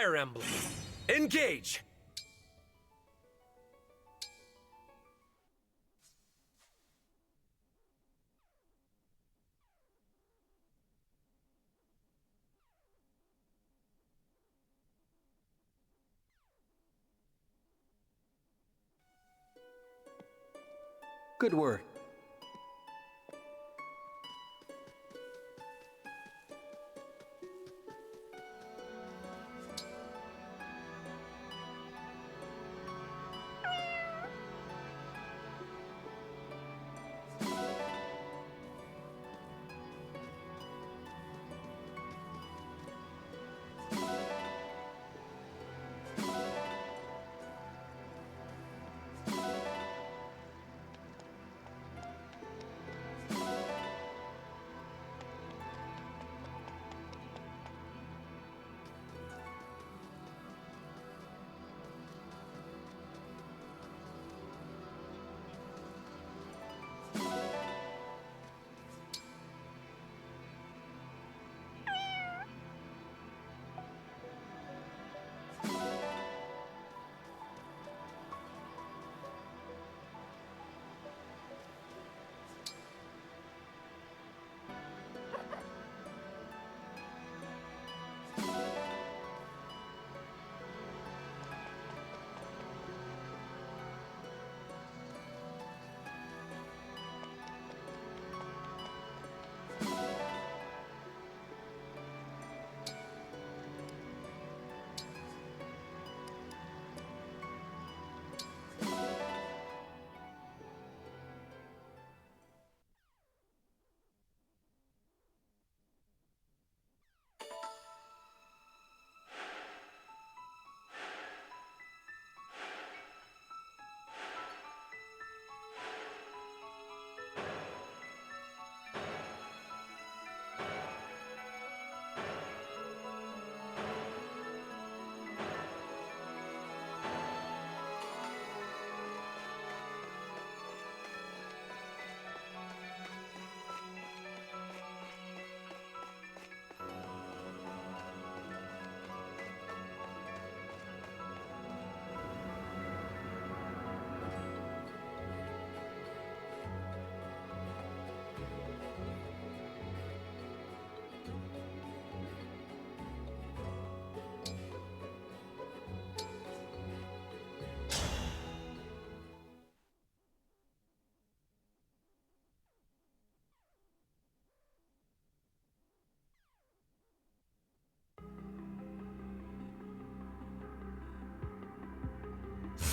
Fire Emblem. Engage! Good work.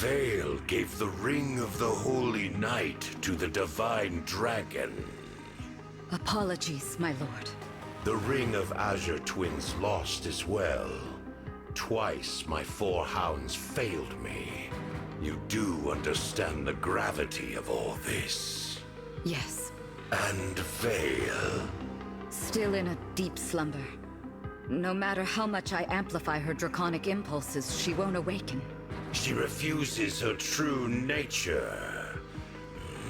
Vale gave the Ring of the Holy Night to the Divine Dragon. Apologies, my lord. The Ring of Azure Twins lost as well. Twice my four hounds failed me. You do understand the gravity of all this. Yes. And Vale? Still in a deep slumber. No matter how much I amplify her draconic impulses, she won't awaken. She refuses her true nature.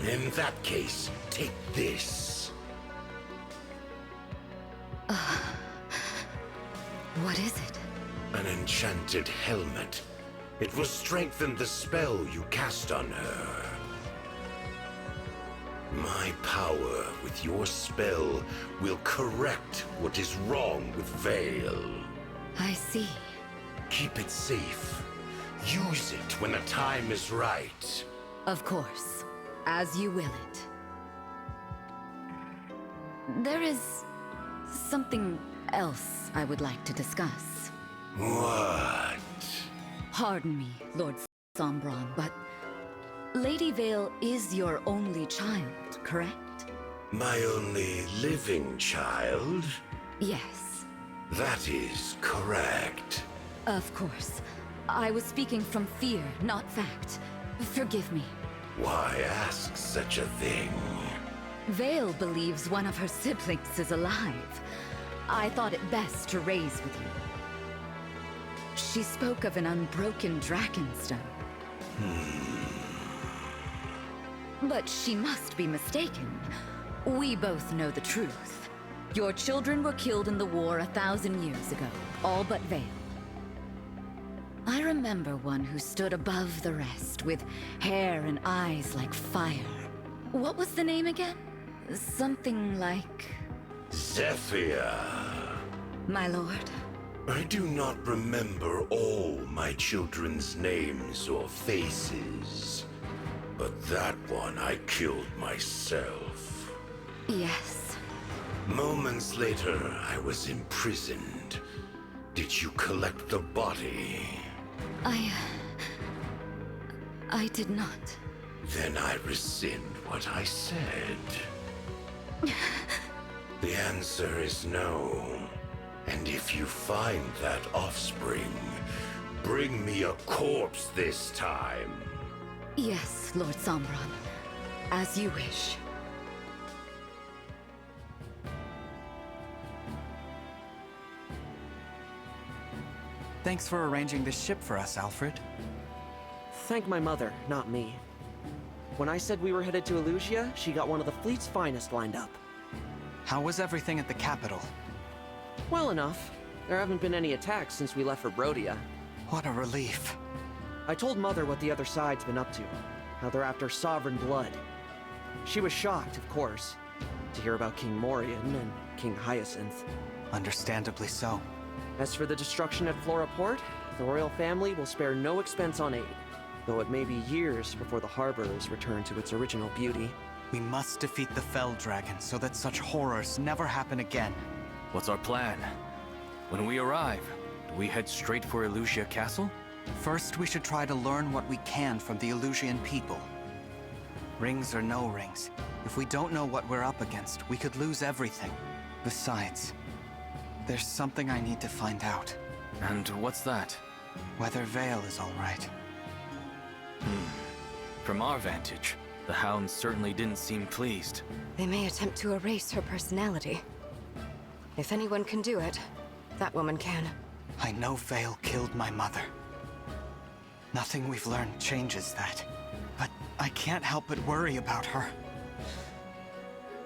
In that case, take this. What is it? An enchanted helmet. It will strengthen the spell you cast on her. My power with your spell will correct what is wrong with Vale. I see. Keep it safe. Use it when the time is right. Of course. As you will it. There is something else I would like to discuss. What? Pardon me, Lord Sombron, but Lady Vale is your only child, correct? My only living child? Yes. That is correct. Of course. I was speaking from fear, not fact. Forgive me. Why ask such a thing? Vale believes one of her siblings is alive. I thought it best to raise with you. She spoke of an unbroken dragonstone. But she must be mistaken. We both know the truth. Your children were killed in the war 1,000 years ago, all but Vale. I remember one who stood above the rest, with hair and eyes like fire. What was the name again? Something like... Zephyr. My lord. I do not remember all my children's names or faces, but that one I killed myself. Yes. Moments later, I was imprisoned. Did you collect the body? I did not. Then I rescind what I said. The answer is no. And if you find that offspring, bring me a corpse this time. Yes, Lord Sombron. As you wish. Thanks for arranging this ship for us, Alfred. Thank my mother, not me. When I said we were headed to Elusia, she got one of the fleet's finest lined up. How was everything at the capital? Well enough. There haven't been any attacks since we left for Brodia. What a relief. I told Mother what the other side's been up to, how they're after sovereign blood. She was shocked, of course, to hear about King Morian and King Hyacinth. Understandably so. As for the destruction at Flora Port, the royal family will spare no expense on aid, though it may be years before the harbor is returned to its original beauty. We must defeat the Fell Dragon so that such horrors never happen again. What's our plan? When we arrive, do we head straight for Elusia Castle? First, we should try to learn what we can from the Elusian people. Rings or no rings, if we don't know what we're up against, we could lose everything. Besides, there's something I need to find out. And what's that? Whether Vale is all right. From our vantage, the Hounds certainly didn't seem pleased. They may attempt to erase her personality. If anyone can do it, that woman can. I know Vale killed my mother. Nothing we've learned changes that. But I can't help but worry about her.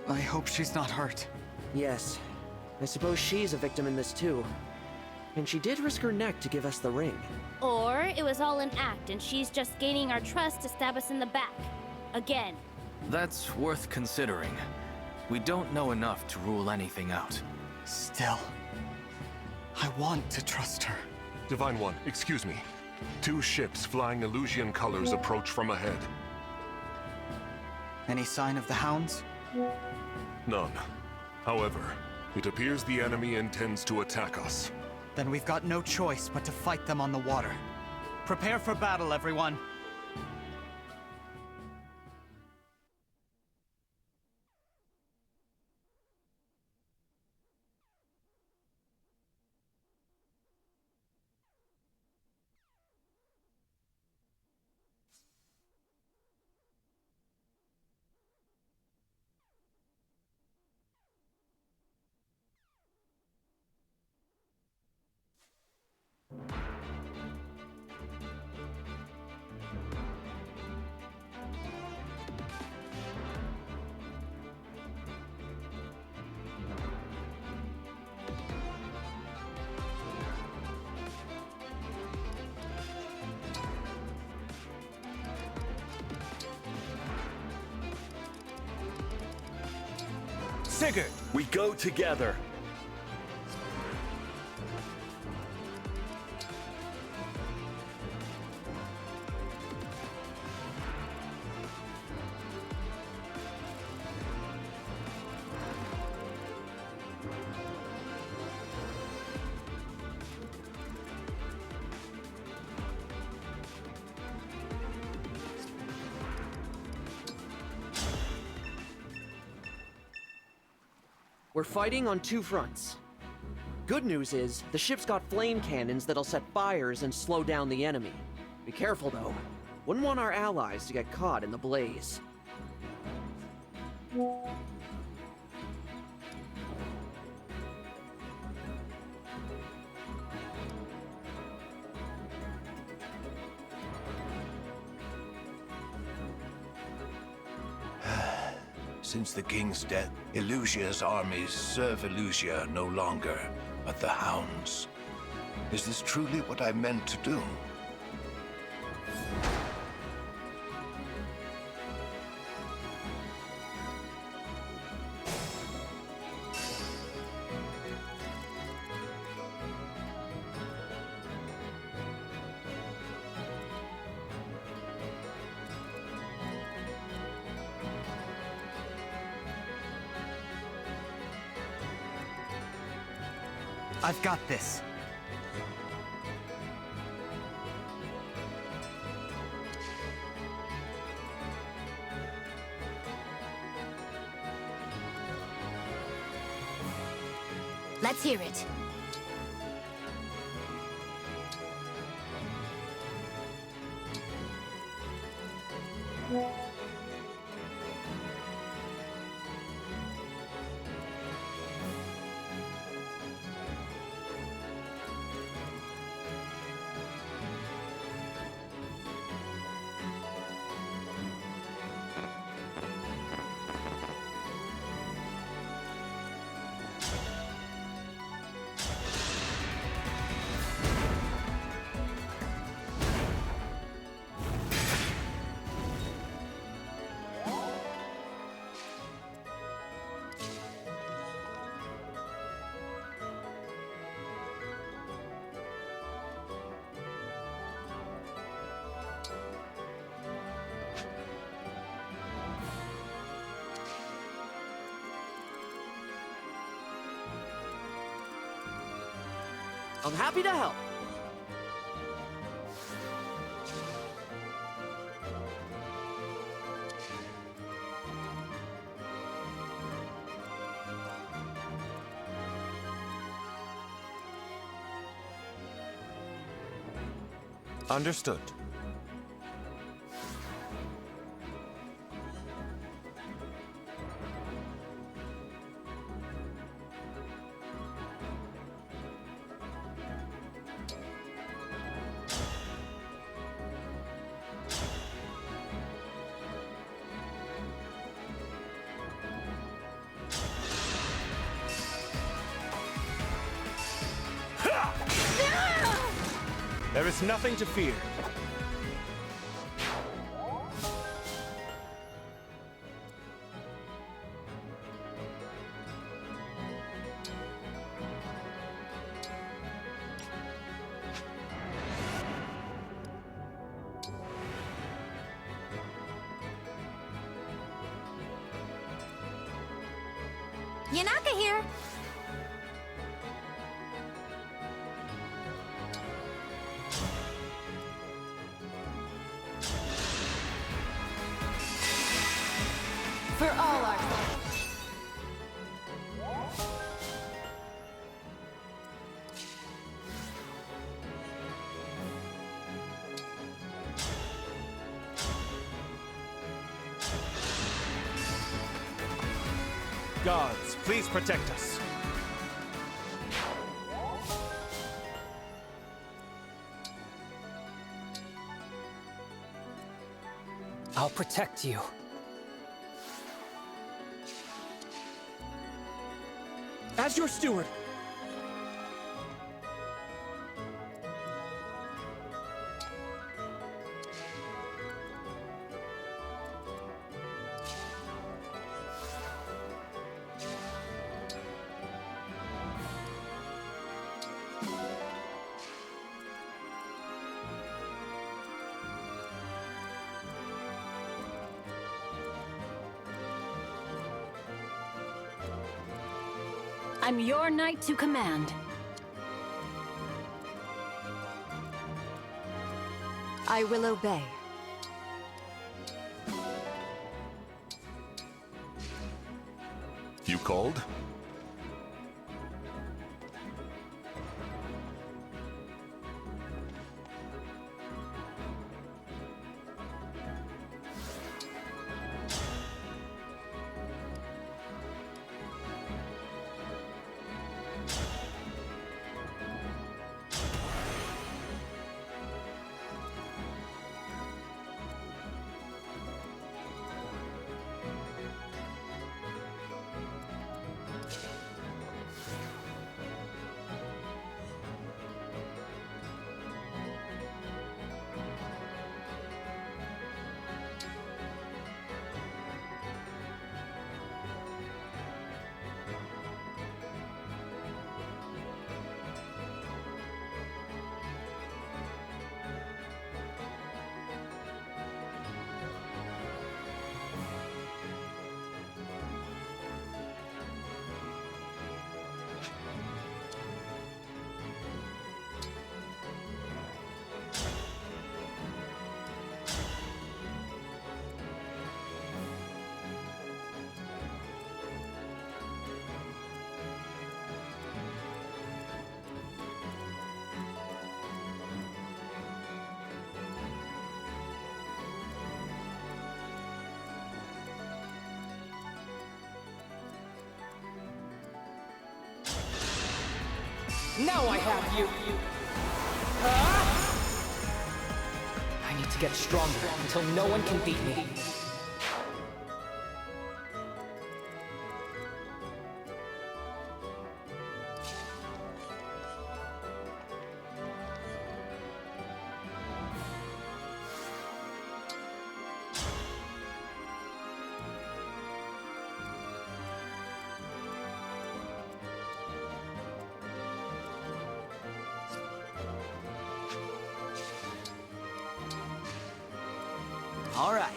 I hope she's not hurt. Yes, I suppose she's a victim in this too. And she did risk her neck to give us the ring. Or it was all an act and she's just gaining our trust to stab us in the back. Again. That's worth considering. We don't know enough to rule anything out. Still, I want to trust her. Divine One, excuse me. 2 ships flying Elusian colors approach from ahead. Any sign of the Hounds? None. However, it appears the enemy intends to attack us. Then we've got no choice but to fight them on the water. Prepare for battle, everyone! Sigurd, we go together. We're fighting on 2 fronts. Good news is, the ship's got flame cannons that'll set fires and slow down the enemy. Be careful though. Wouldn't want our allies to get caught in the blaze. Since the king's death, Elusia's armies serve Elusia no longer, but the Hounds. Is this truly what I meant to do? I've got this. Let's hear it. I'm happy to help. Understood. There is nothing to fear. Yanaka here. For all our Gods, please protect us. I'll protect you. As your steward. I'm your knight to command. I will obey. You called? Now I have you! Ah! I need to get stronger until no one can beat me. All right.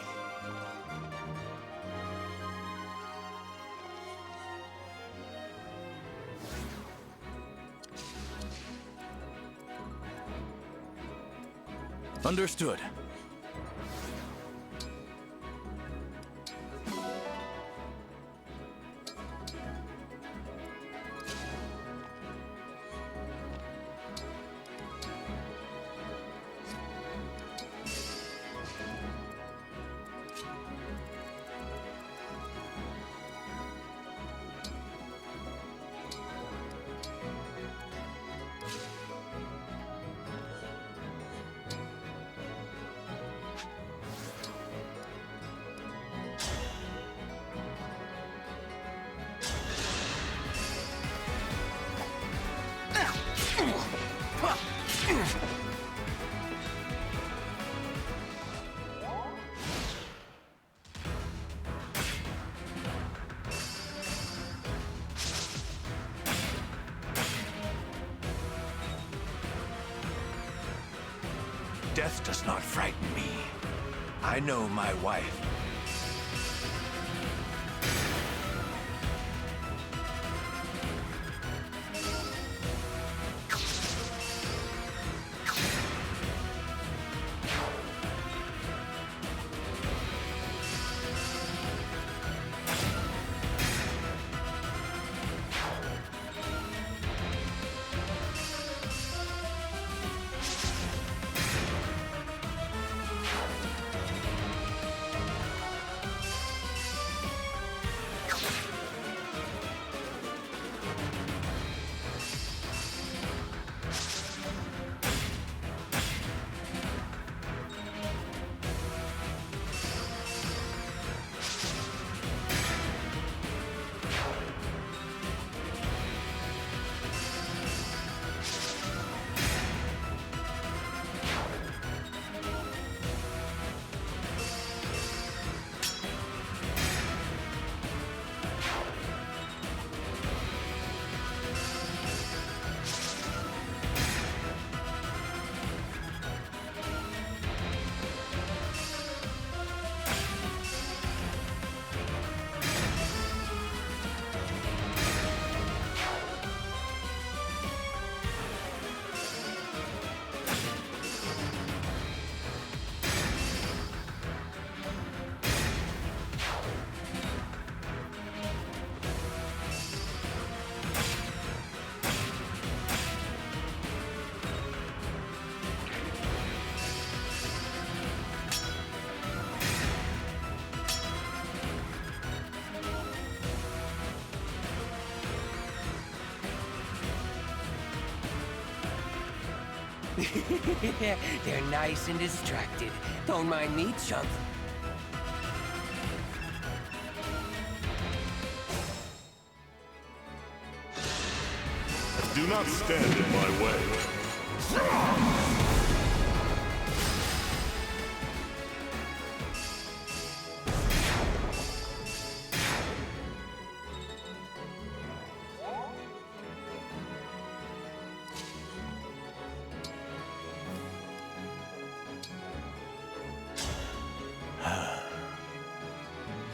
Understood. Death does not frighten me. I know my wife. They're nice and distracted. Don't mind me, chump. Do not stand in my way.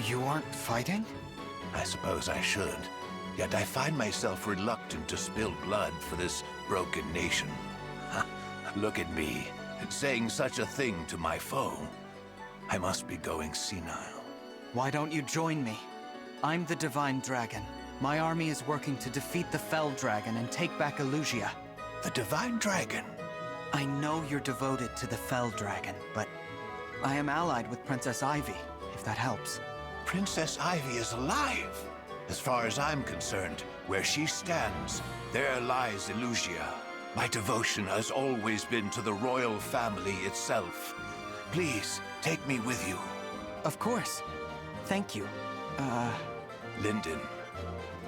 You aren't fighting? I suppose I should. Yet I find myself reluctant to spill blood for this broken nation. Look at me, saying such a thing to my foe. I must be going senile. Why don't you join me? I'm the Divine Dragon. My army is working to defeat the Fell Dragon and take back Elusia. The Divine Dragon? I know you're devoted to the Fell Dragon, but I am allied with Princess Ivy, if that helps. Princess Ivy is alive. As far as I'm concerned, Where she stands, there lies Elusia. My devotion has always been to the royal family itself. Please, take me with you. Of course. Thank you. Linden,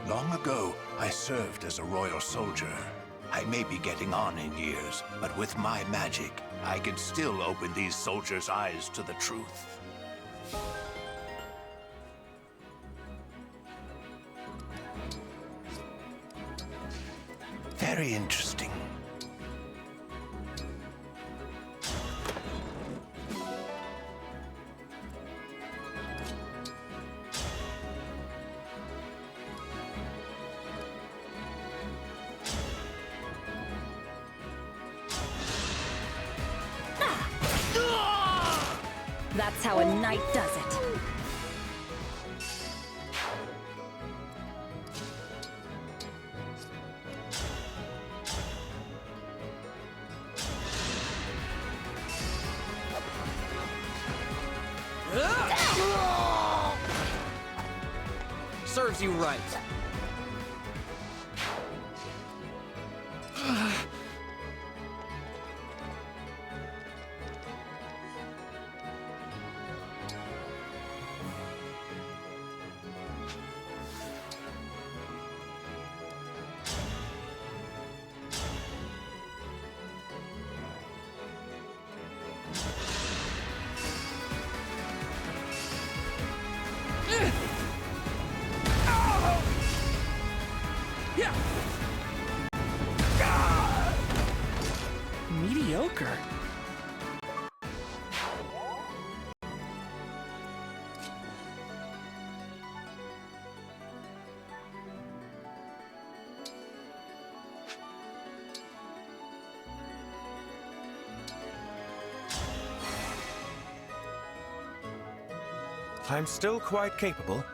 long ago, I served as a royal soldier. I may be getting on in years, but with my magic, I can still open these soldiers' eyes to the truth. Very interesting. That's how a knight does it. Serves you right. Mediocre. I'm still quite capable.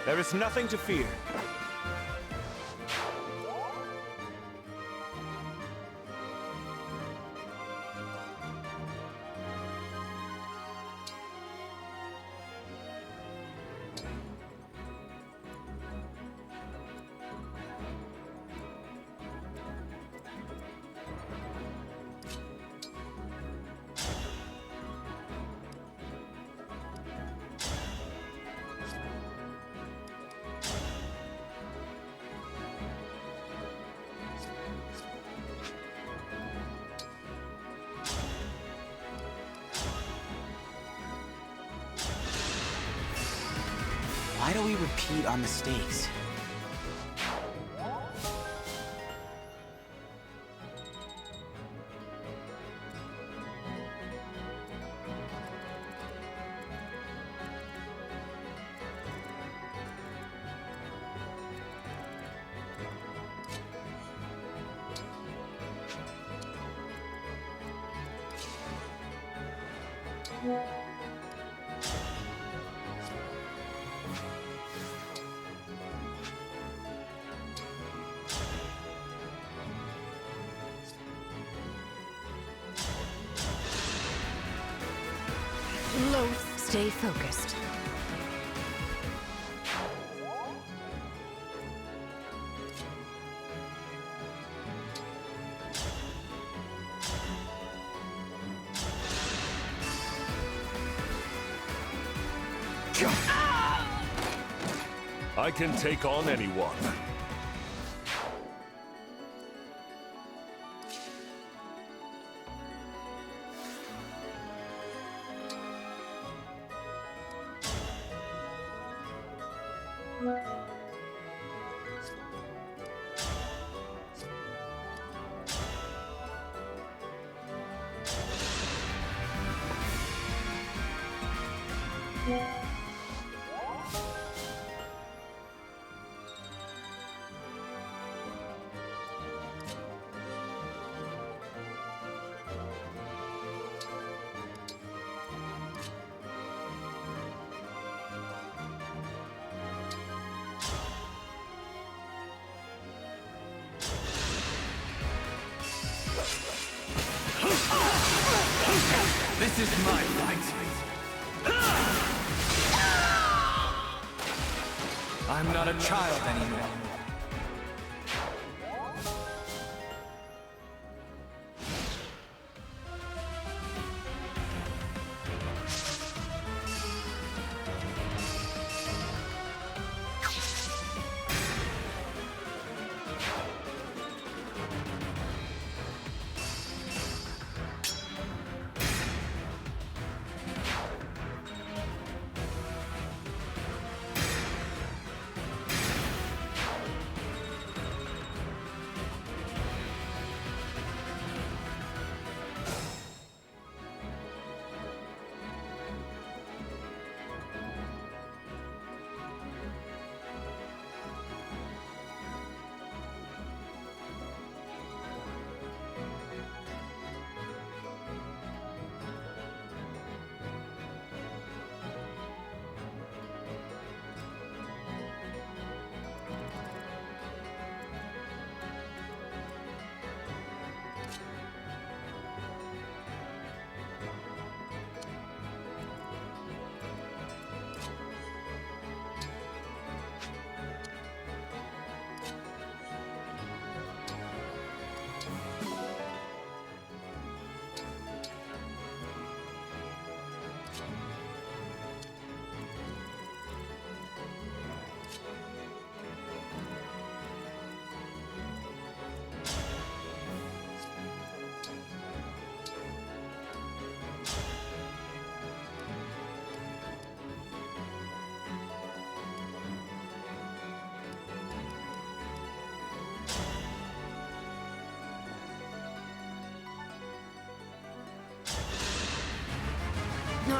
There is nothing to fear. Why do we repeat our mistakes? Stay focused. I can take on anyone. is my fight. I'm not a child anymore.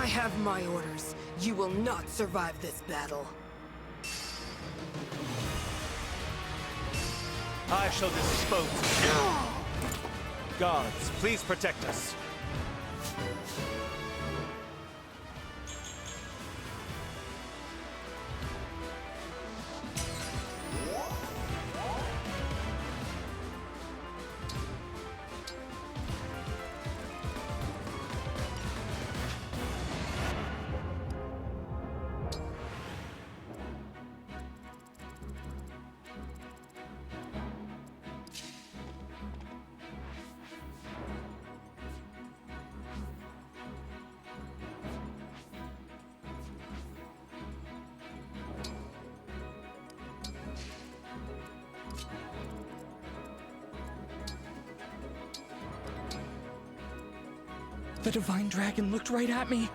I have my orders. You will not survive this battle. I shall dispose of you. Gods, please protect us. The Divine Dragon looked right at me.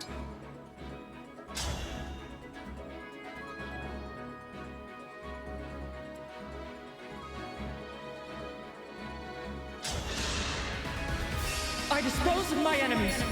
I dispose of my enemies.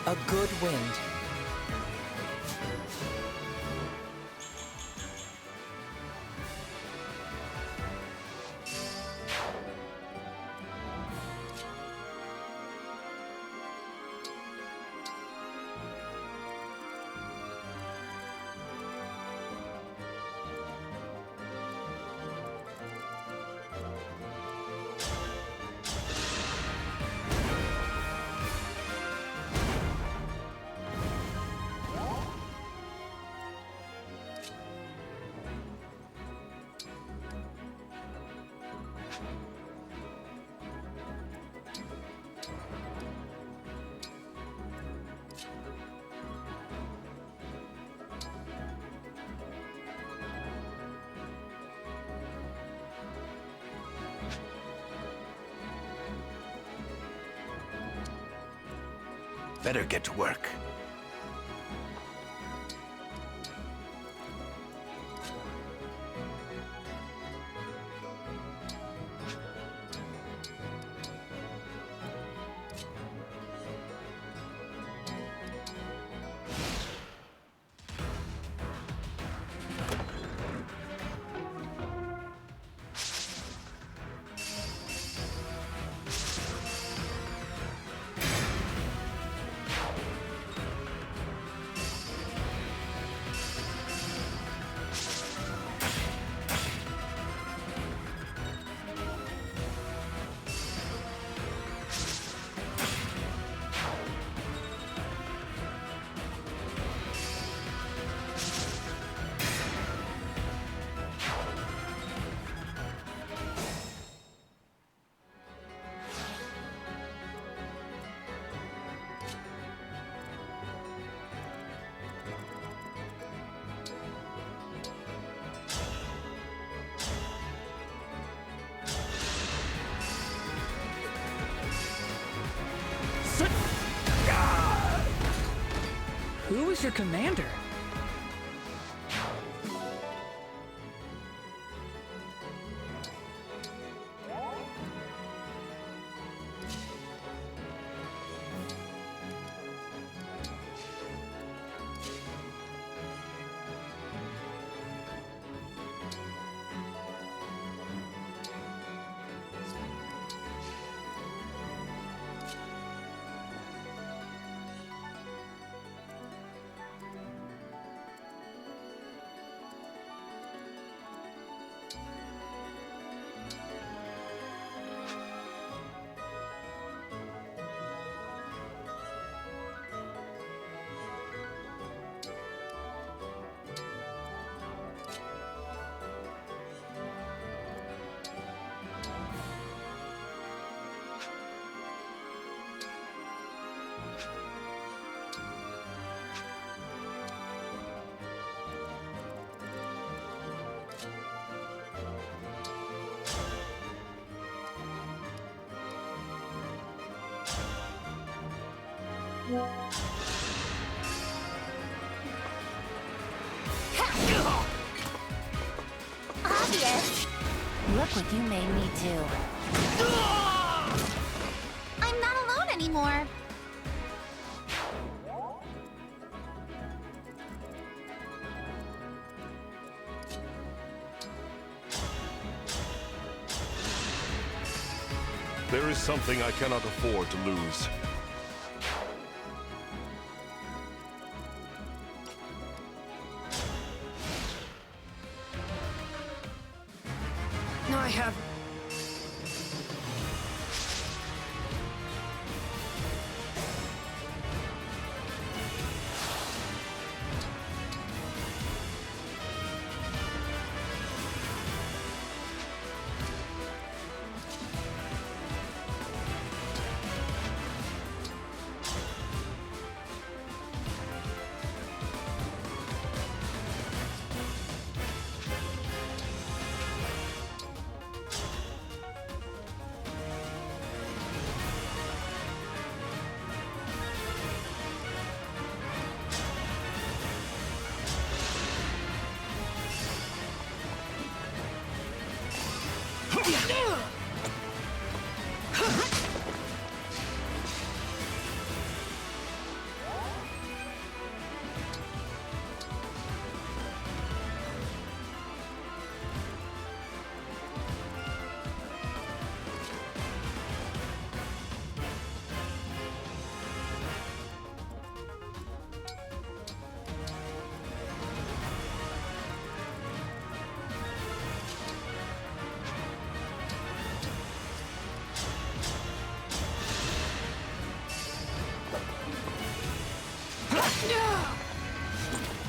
A good wind. Better get to work. Who is your commander? Obvious. Look what you made me do. I'm not alone anymore. There is something I cannot afford to lose. I have...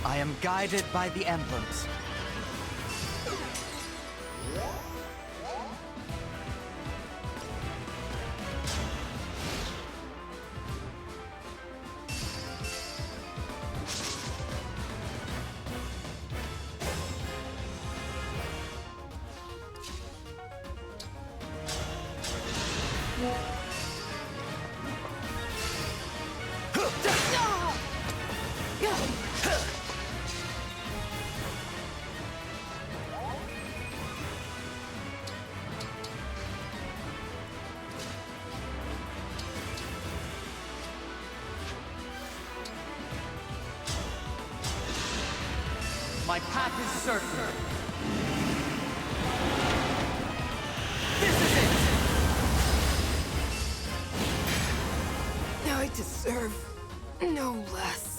I am guided by the emblems. My path is certain. This is it! I deserve no less.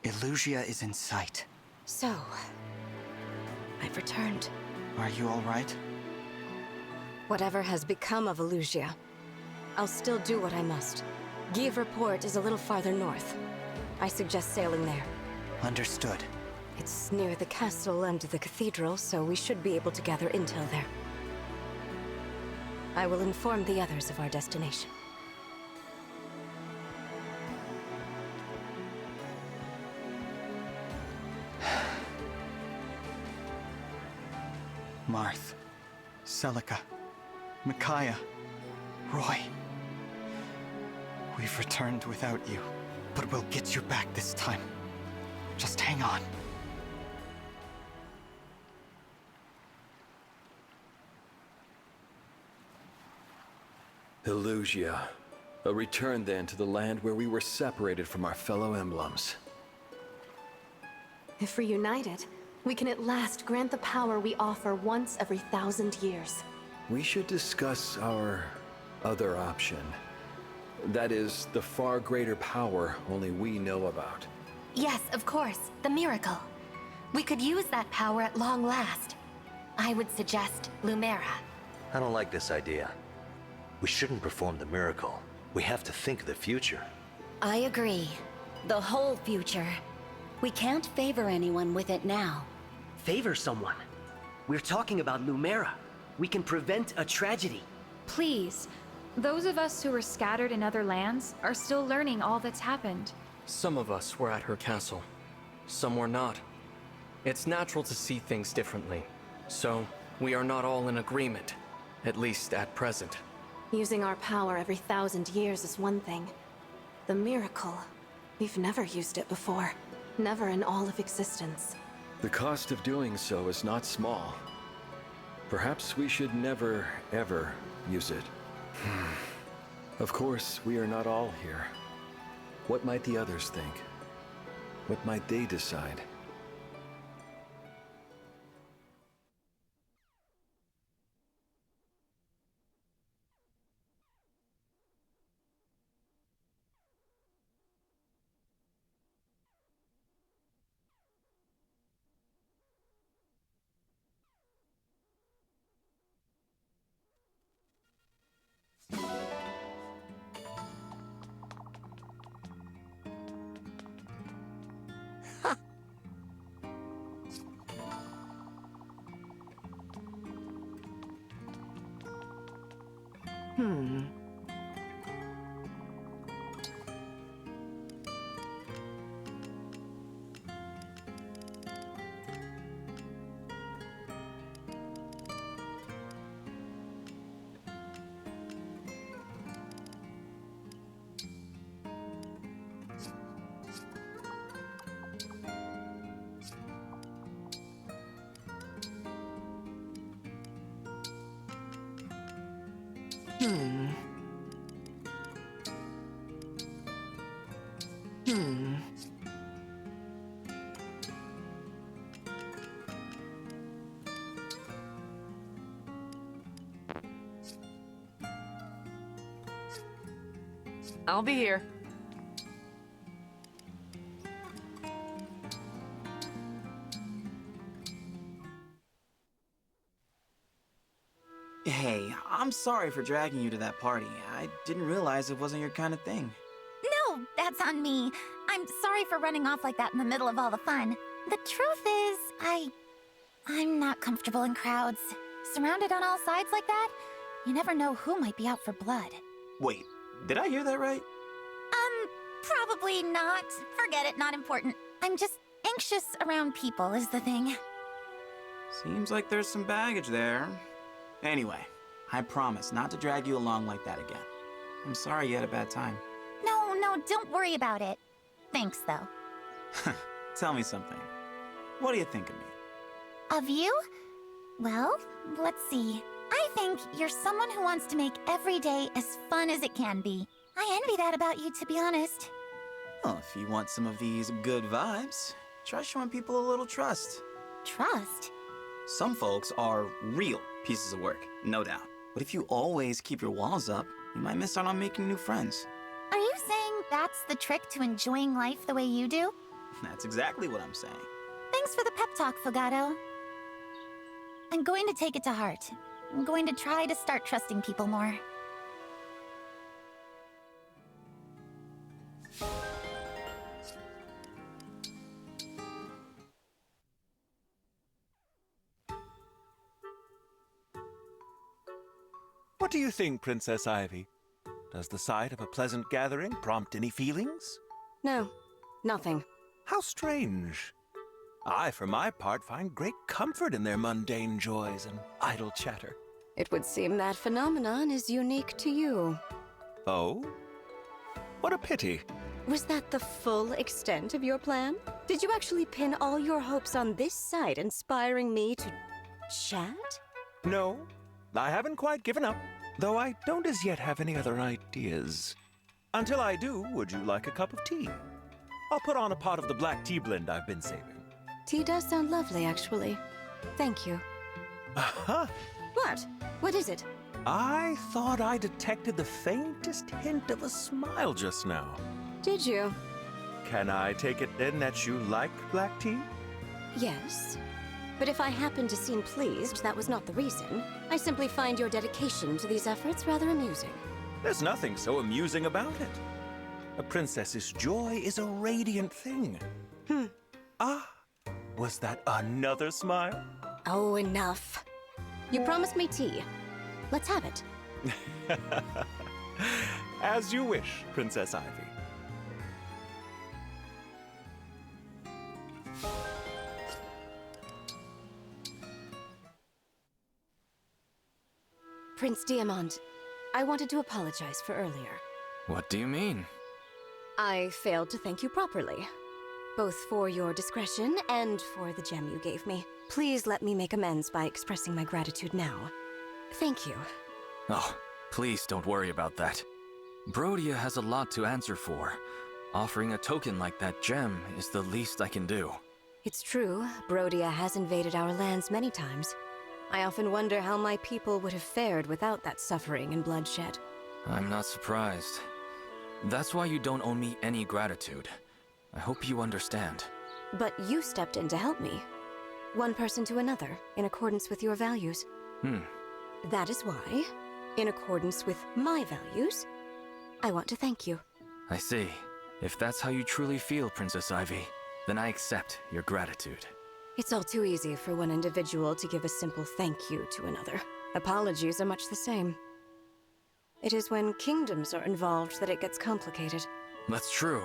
Illusia is in sight. So, I've returned. Are you all right? Whatever has become of Illusia, I'll still do what I must. Give Report is a little farther north. I suggest sailing there. Understood. It's near the castle and the cathedral, so we should be able to gather intel there. I will inform the others of our destination. Marth, Celica, Micaiah, Roy. We've returned without you, but we'll get you back this time. Just hang on. Illusia. A return then to the land where we were separated from our fellow emblems. If reunited, we can at last grant the power we offer once every 1,000 years. We should discuss our other option. That is, the far greater power only we know about. Yes, of course. The miracle. We could use that power at long last. I would suggest Lumera. I don't like this idea. We shouldn't perform the miracle. We have to think of the future. I agree. The whole future. We can't favor anyone with it now. Favor someone. We're talking about Lumera. We can prevent a tragedy. Please. Those of us who were scattered in other lands are still learning all that's happened. Some of us were at her castle. Some were not. It's natural to see things differently. So, we are not all in agreement. At least at present. Using our power every 1,000 years is one thing. The miracle. We've never used it before. Never in all of existence. The cost of doing so is not small. Perhaps we should never, ever use it. Of course, we are not all here. What might the others think? What might they decide? I'll be here. Hey, I'm sorry for dragging you to that party. I didn't realize it wasn't your kind of thing. No, that's on me. I'm sorry for running off like that in the middle of all the fun. The truth is, I'm not comfortable in crowds. Surrounded on all sides like that, you never know who might be out for blood. Wait, did I hear that right? Probably not. Forget it, not important. I'm just anxious around people is the thing. Seems like there's some baggage there. Anyway, I promise not to drag you along like that again. I'm sorry you had a bad time. No, don't worry about it. Thanks, though. Tell me something. What do you think of me? Of you? Well, let's see. I think you're someone who wants to make every day as fun as it can be. I envy that about you, to be honest. Well, if you want some of these good vibes, try showing people a little trust. Trust? Some folks are real pieces of work, no doubt. But if you always keep your walls up, you might miss out on making new friends. Are you saying that's the trick to enjoying life the way you do? That's exactly what I'm saying. Thanks for the pep talk, Fogato. I'm going to take it to heart. I'm going to try to start trusting people more. What do you think, Princess Ivy? Does the sight of a pleasant gathering prompt any feelings? No, nothing. How strange. I, for my part, find great comfort in their mundane joys and idle chatter. It would seem that phenomenon is unique to you. Oh? What a pity. Was that the full extent of your plan? Did you actually pin all your hopes on this sight inspiring me to chat? No, I haven't quite given up, though I don't as yet have any other ideas. Until I do, would you like a cup of tea? I'll put on a pot of the black tea blend I've been saving. Tea does sound lovely, actually. Thank you. Aha! What? What is it? I thought I detected the faintest hint of a smile just now. Did you? Can I take it then that you like black tea? Yes. But if I happen to seem pleased, that was not the reason. I simply find your dedication to these efforts rather amusing. There's nothing so amusing about it. A princess's joy is a radiant thing. Ah, was that another smile? Oh, enough. You promised me tea. Let's have it. As you wish, Princess Ivy. Prince Diamond, I wanted to apologize for earlier. What do you mean? I failed to thank you properly, both for your discretion and for the gem you gave me. Please let me make amends by expressing my gratitude now. Thank you. Oh, please don't worry about that. Brodia has a lot to answer for. Offering a token like that gem is the least I can do. It's true, Brodia has invaded our lands many times. I often wonder how my people would have fared without that suffering and bloodshed. I'm not surprised. That's why you don't owe me any gratitude. I hope you understand. But you stepped in to help me. One person to another, in accordance with your values. That is why, in accordance with my values, I want to thank you. I see. If that's how you truly feel, Princess Ivy, then I accept your gratitude. It's all too easy for one individual to give a simple thank you to another. Apologies are much the same. It is when kingdoms are involved that it gets complicated. That's true.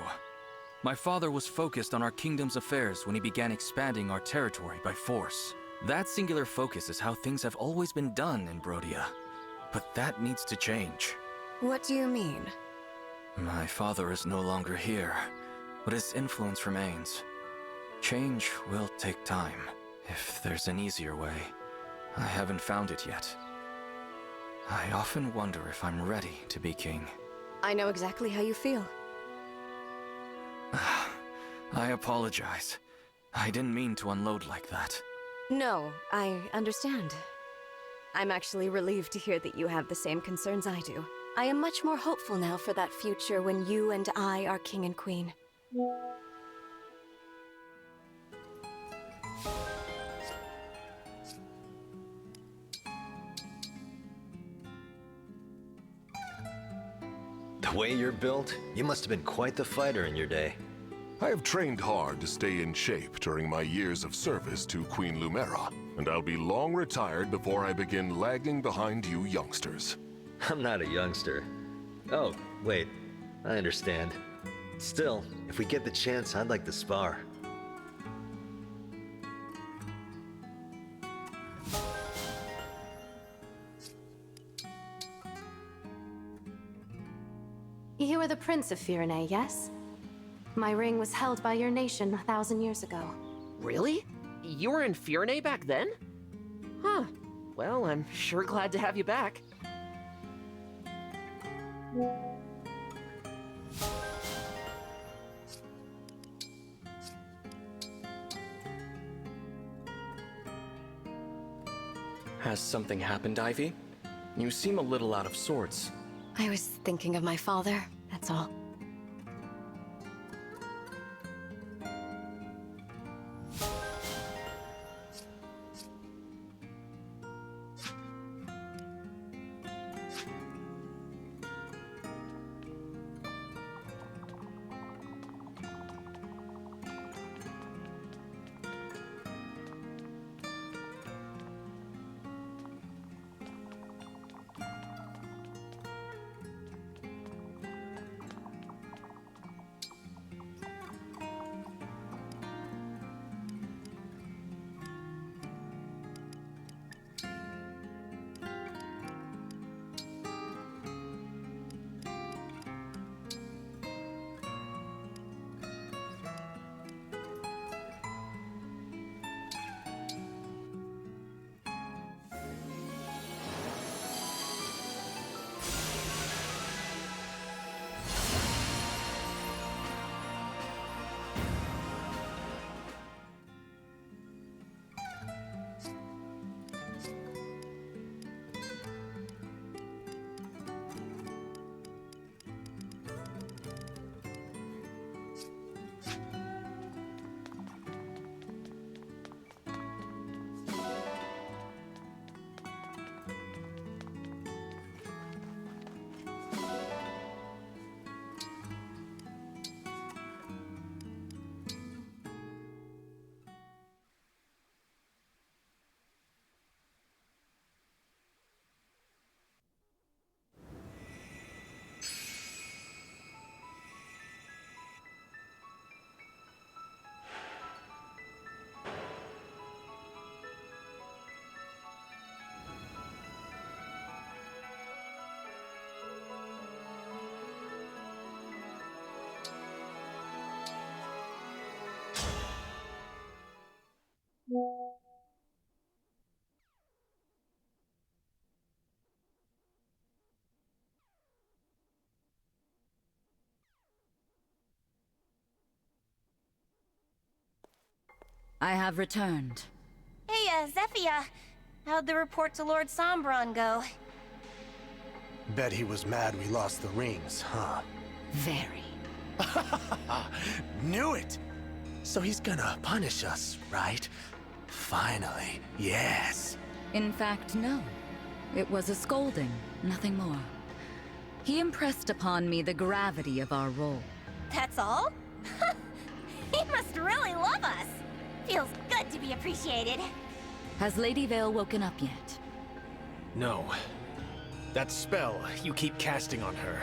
My father was focused on our kingdom's affairs when he began expanding our territory by force. That singular focus is how things have always been done in Brodia. But that needs to change. What do you mean? My father is no longer here, but his influence remains. Change will take time, if there's an easier way. I haven't found it yet. I often wonder if I'm ready to be king. I know exactly how you feel. I apologize. I didn't mean to unload like that. No, I understand. I'm actually relieved to hear that you have the same concerns I do. I am much more hopeful now for that future when you and I are king and queen. The way you're built, you must have been quite the fighter in your day. I have trained hard to stay in shape during my years of service to Queen Lumera, and I'll be long retired before I begin lagging behind you youngsters. I'm not a youngster. Oh, wait. I understand. Still, if we get the chance, I'd like to spar. You are the Prince of Firene, yes? My ring was held by your nation 1,000 years ago. Really? You were in Firene back then? Huh. Well, I'm sure glad to have you back. Has something happened, Ivy? You seem a little out of sorts. I was thinking of my father, that's all. I have returned. Hey, Zephia. How'd the report to Lord Sombron go? Bet he was mad we lost the rings, huh? Very. Knew it! So he's gonna punish us, right? Finally, yes. In fact, no. It was a scolding, nothing more. He impressed upon me the gravity of our role. That's all? He must really love us. Feels good to be appreciated. Has Lady Vale woken up yet? No. That spell you keep casting on her.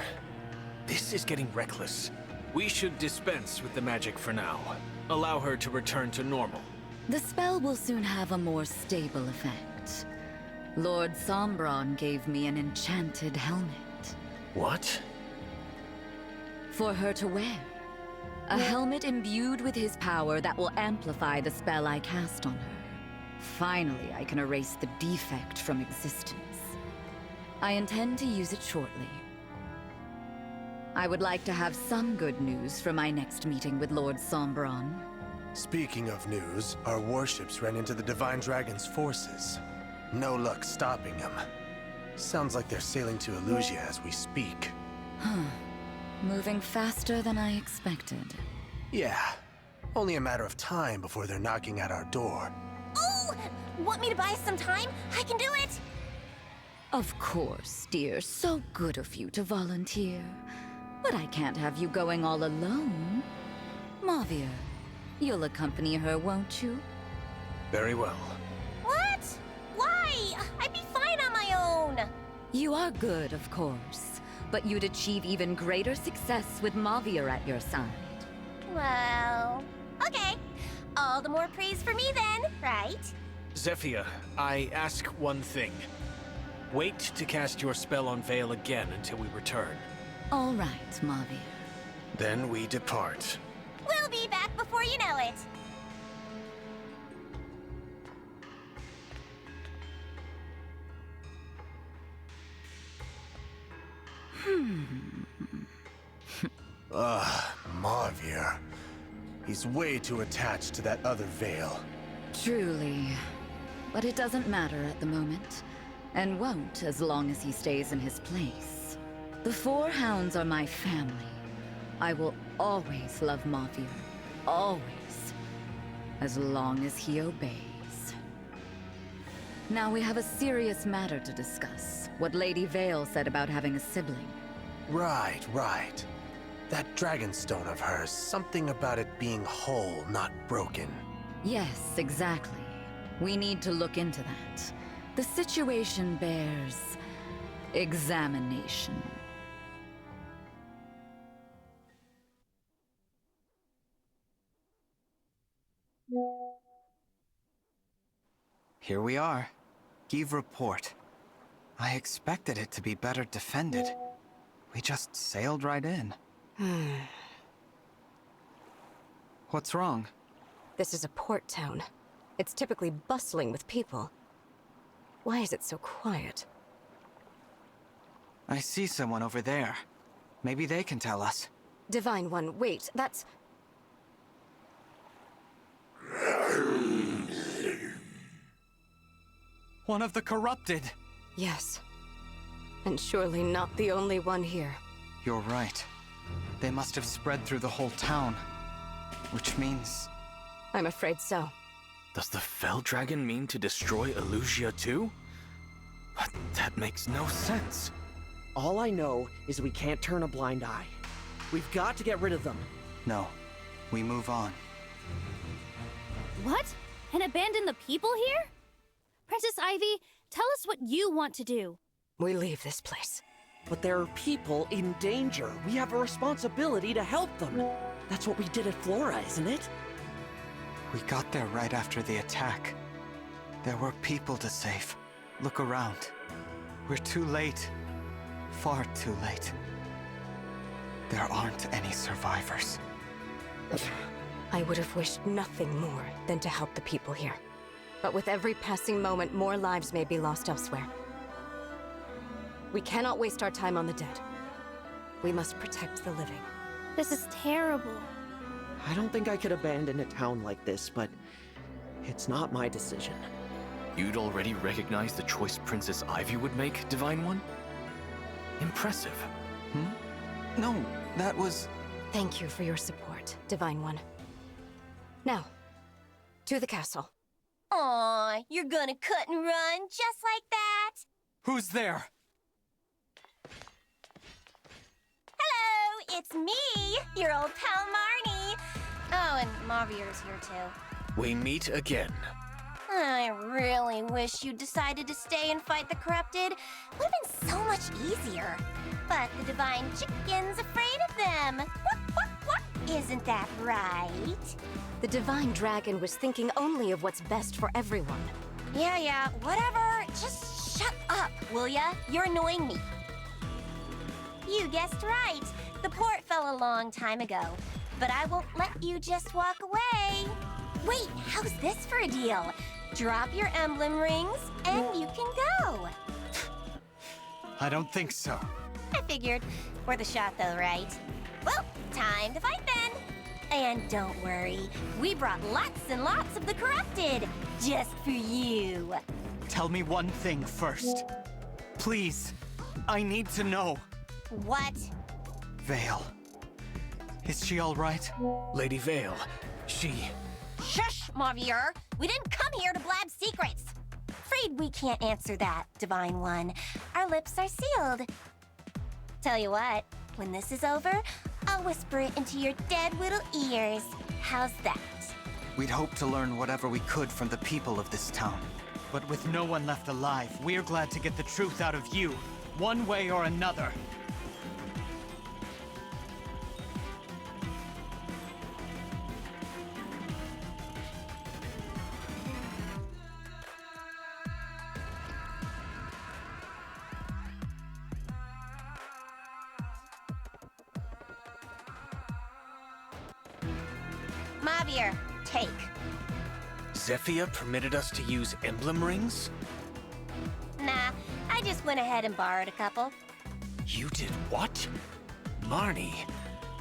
This is getting reckless. We should dispense with the magic for now. Allow her to return to normal. The spell will soon have a more stable effect. Lord Sombron gave me an enchanted helmet. What? For her to wear. A helmet imbued with his power that will amplify the spell I cast on her. Finally, I can erase the defect from existence. I intend to use it shortly. I would like to have some good news for my next meeting with Lord Sombron. Speaking of news, our warships ran into the Divine Dragon's forces. No luck stopping them. Sounds like they're sailing to Elusia as we speak. Huh. Moving faster than I expected. Yeah. Only a matter of time before they're knocking at our door. Oh! Want me to buy some time? I can do it! Of course, dear. So good of you to volunteer. But I can't have you going all alone. Mavir, you'll accompany her, won't you? Very well. What? Why? I'd be fine on my own! You are good, of course. But you'd achieve even greater success with Mavir at your side. Well... okay. All the more praise for me then, right? Zephyr, I ask one thing. Wait to cast your spell on Vale again until we return. All right, Mavir. Then we depart. We'll be back before you know it. Mavir. He's way too attached to that other Vale. Truly. But it doesn't matter at the moment. And won't as long as he stays in his place. The Four Hounds are my family. I will always love Mavir. Always. As long as he obeys. Now we have a serious matter to discuss. What Lady Vale said about having a sibling. Right. That dragonstone of hers, something about it being whole, not broken. Yes, exactly. We need to look into that. The situation bears examination. Here we are. Give report. I expected it to be better defended. We just sailed right in. What's wrong? This is a port town. It's typically bustling with people. Why is it so quiet? I see someone over there. Maybe they can tell us. Divine One, wait, that's... One of the corrupted! Yes. And surely not the only one here. You're right. They must have spread through the whole town. Which means... I'm afraid so. Does the Fell Dragon mean to destroy Elusia too? But that makes no sense. All I know is we can't turn a blind eye. We've got to get rid of them. No. We move on. What? And abandon the people here? Princess Ivy, tell us what you want to do. We leave this place. But there are people in danger. We have a responsibility to help them. That's what we did at Flora, isn't it? We got there right after the attack. There were people to save. Look around. We're too late. Far too late. There aren't any survivors. I would have wished nothing more than to help the people here. But with every passing moment, more lives may be lost elsewhere. We cannot waste our time on the dead. We must protect the living. This is terrible. I don't think I could abandon a town like this, but it's not my decision. You'd already recognize the choice Princess Ivy would make, Divine One? Impressive. No, that was... Thank you for your support, Divine One. Now, to the castle. Aw, you're gonna cut and run just like that? Who's there? Hello, it's me, your old pal Marnie. Oh, and Mavir's here too. We meet again. I really wish you decided to stay and fight the corrupted. Would have been so much easier. But the divine chicken's afraid of them. What? Isn't that right? The divine dragon was thinking only of what's best for everyone. Yeah, whatever. Just shut up, will ya? You're annoying me. You guessed right. The port fell a long time ago. But I won't let you just walk away. Wait, how's this for a deal? Drop your emblem rings, and you can go. I don't think so. I figured. Worth a shot, though, right? Well, time to fight then. And don't worry, we brought lots and lots of the corrupted, just for you. Tell me one thing first. Please, I need to know. What? Vale. Is she all right? Lady Vale, she... Shush, Mavier! We didn't come here to blab secrets! Afraid we can't answer that, Divine One. Our lips are sealed. Tell you what, when this is over, I'll whisper it into your dead little ears. How's that? We'd hoped to learn whatever we could from the people of this town. But with no one left alive, we're glad to get the truth out of you, one way or another. Mavier, take. Zephyr permitted us to use emblem rings? Nah, I just went ahead and borrowed a couple. You did what? Marnie,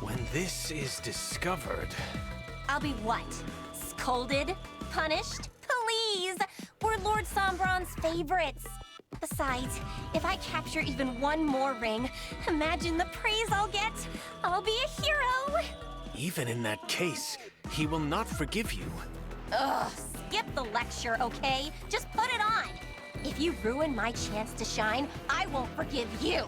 when this is discovered... I'll be what? Scolded? Punished? Please! We're Lord Sombron's favorites. Besides, if I capture even one more ring, imagine the praise I'll get. I'll be a hero! Even in that case, he will not forgive you. Ugh, skip the lecture, okay? Just put it on. If you ruin my chance to shine, I won't forgive you.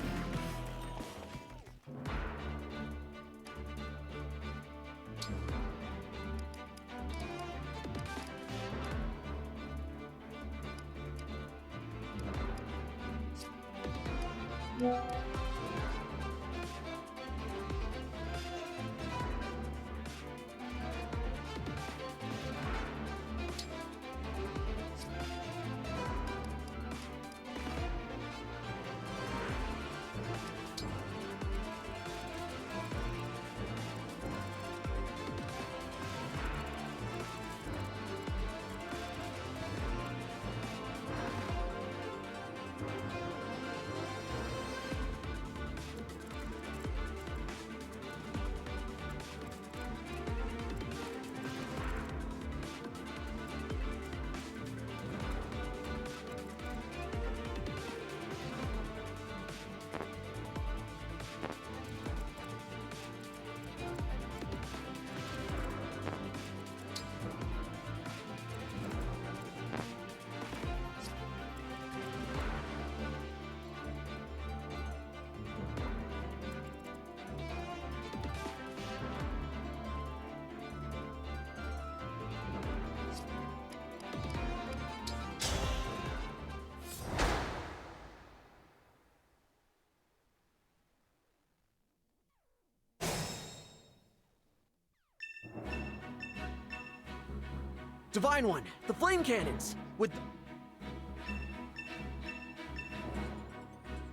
Divine One, the flame cannons! With...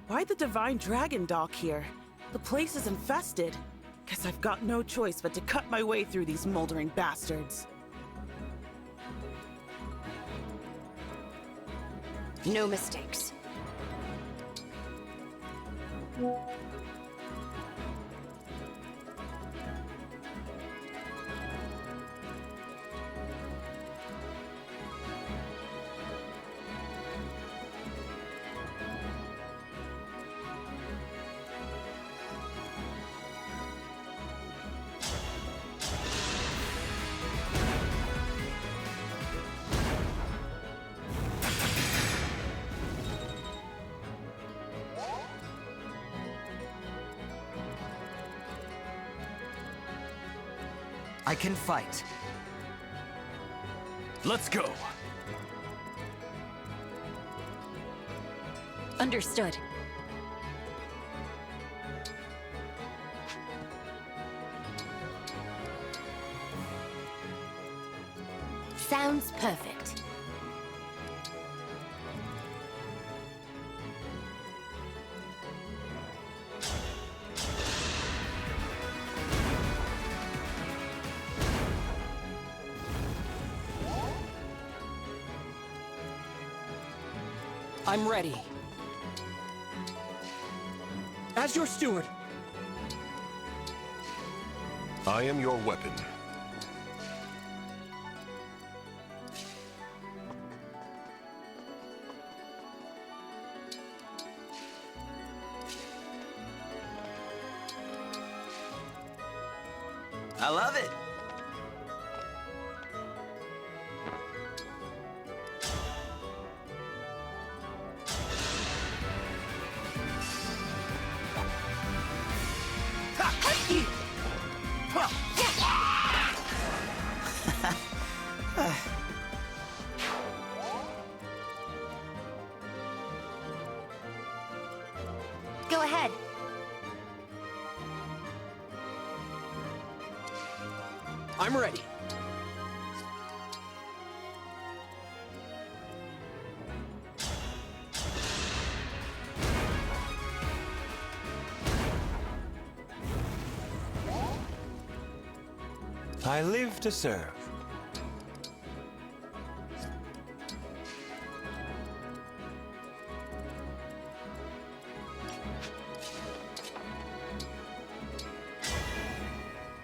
Why'd the Divine Dragon dock here? The place is infested. Guess I've got no choice but to cut my way through these moldering bastards. No mistakes. I can fight. Let's go! Understood. Sounds perfect. I'm ready. As your steward. I am your weapon. I love it. Go ahead. I'm ready. I live to serve.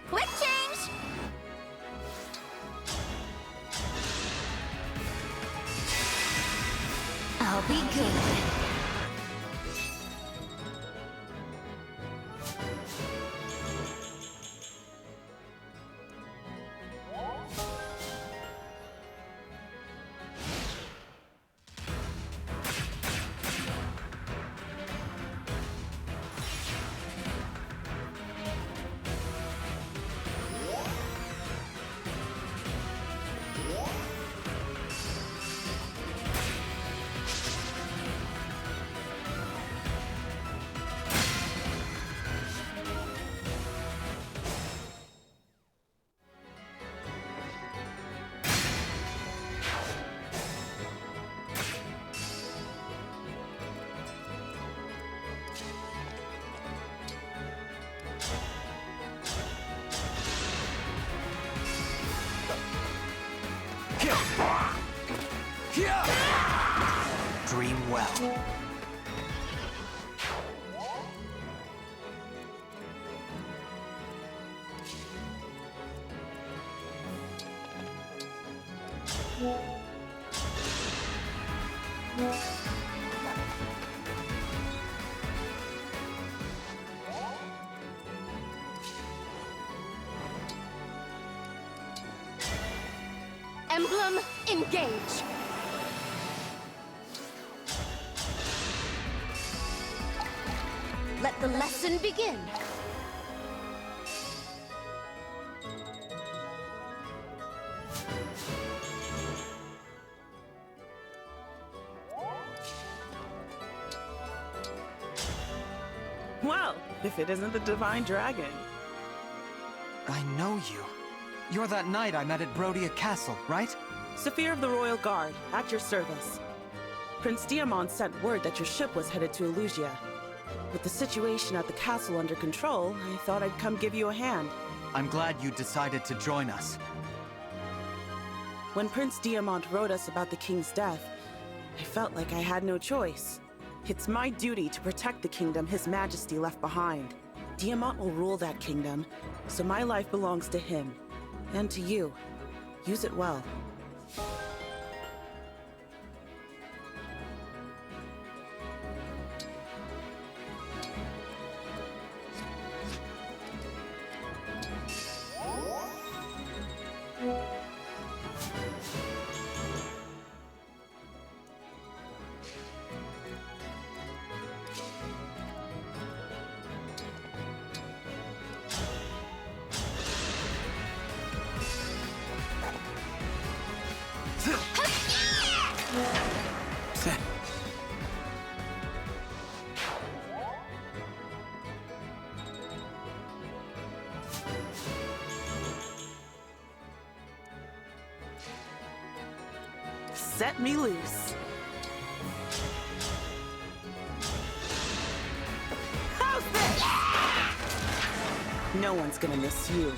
Quick change! I'll be good. Dream well. Emblem, engage! Let the lesson begin. Well, if it isn't the Divine Dragon. I know you. You're that knight I met at Brodia Castle, right? Saphir of the Royal Guard, at your service. Prince Diamond sent word that your ship was headed to Elusia. With the situation at the castle under control, I thought I'd come give you a hand. I'm glad you decided to join us. When Prince Diamond wrote us about the king's death, I felt like I had no choice. It's my duty to protect the kingdom His Majesty left behind. Diamond will rule that kingdom, so my life belongs to him. And to you. Use it well. Set me loose. How's this? No one's gonna miss you.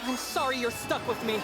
I'm sorry you're stuck with me.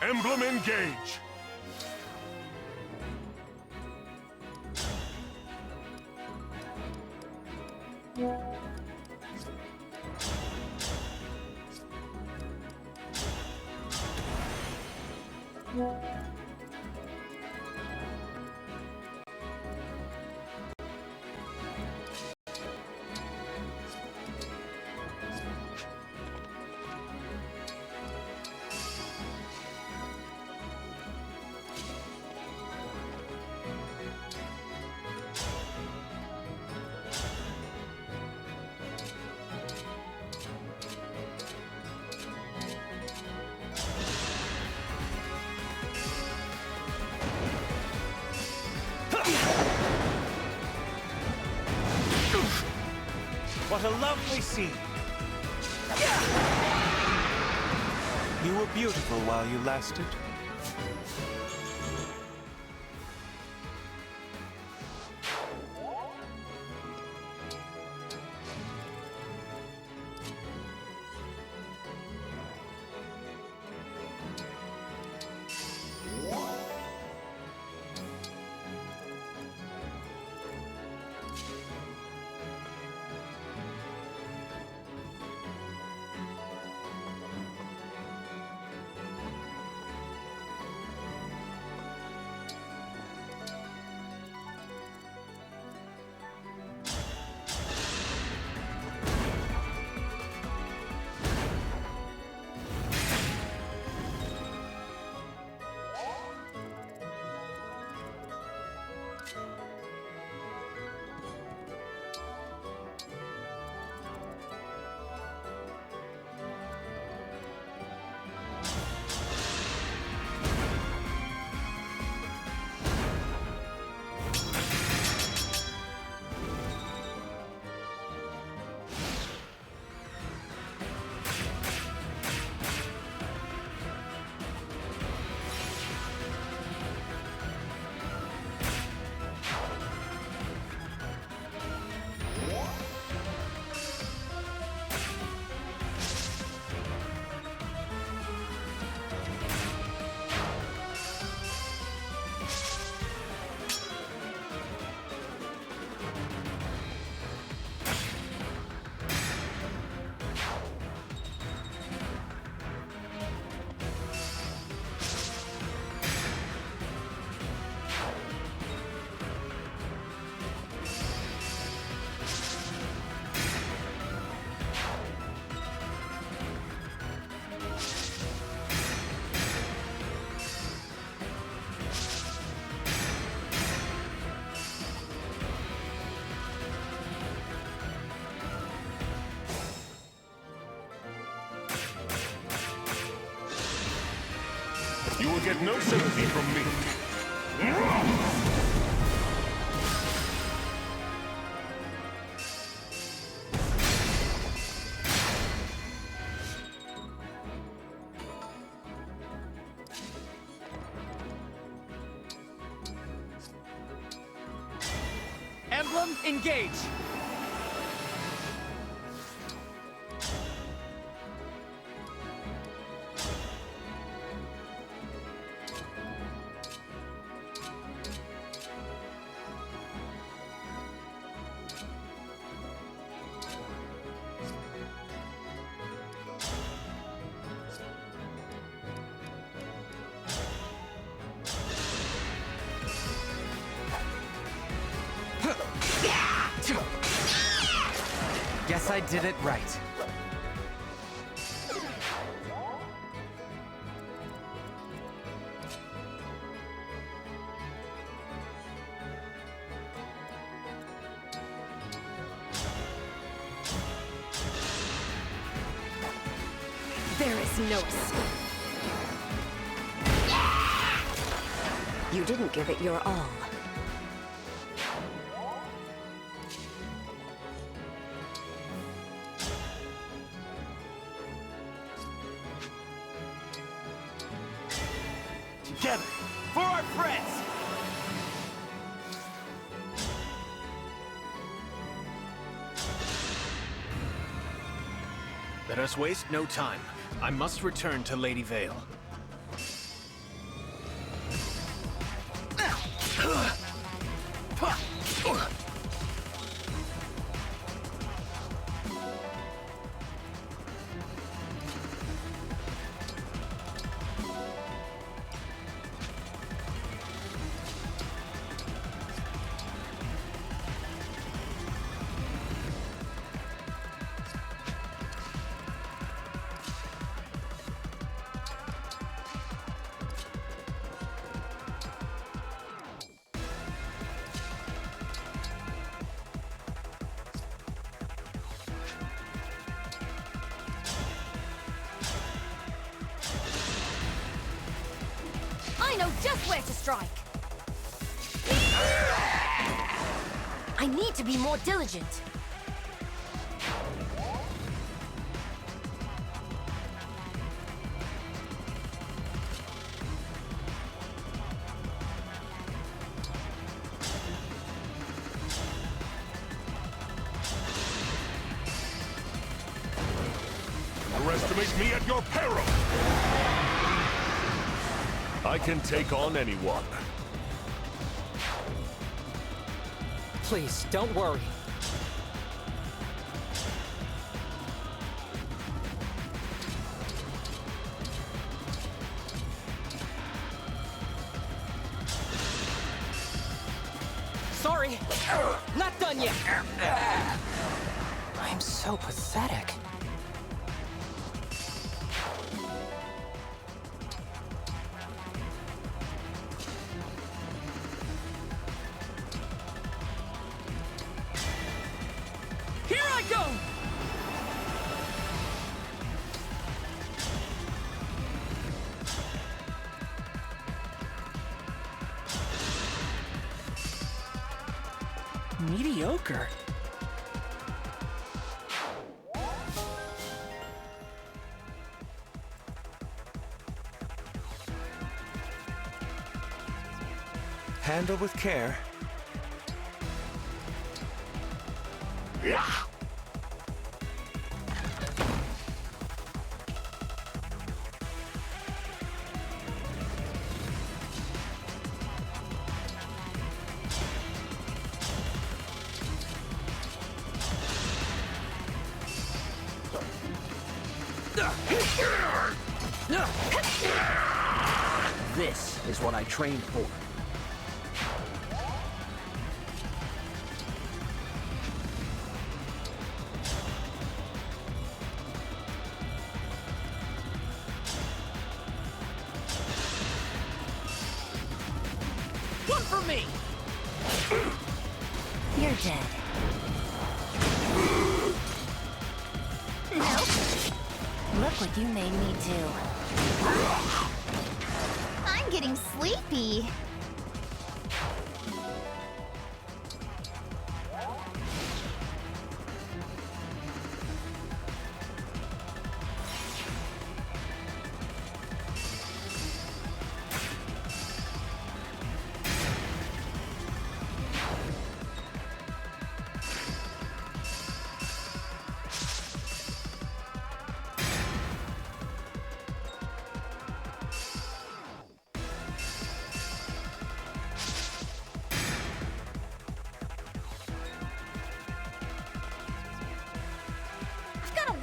Emblem engage! What a lovely scene! You were beautiful while you lasted. You will get no sympathy from me. Emblem, engage! Guess I did it right. There is no escape. You didn't give it your all. Together, for our friends! Let us waste no time. I must return to Lady Vale. I know just where to strike! I need to be more diligent. Underestimate me at your peril! I can take on anyone. Please, don't worry. Sorry, not done yet. I'm so pathetic. Here I go! Mediocre. Handle with care. This is what I trained for. One for me! You're dead. Nope. Look what you made me do. I'm getting sleepy.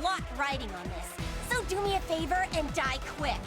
Lot riding on this, so do me a favor and die quick.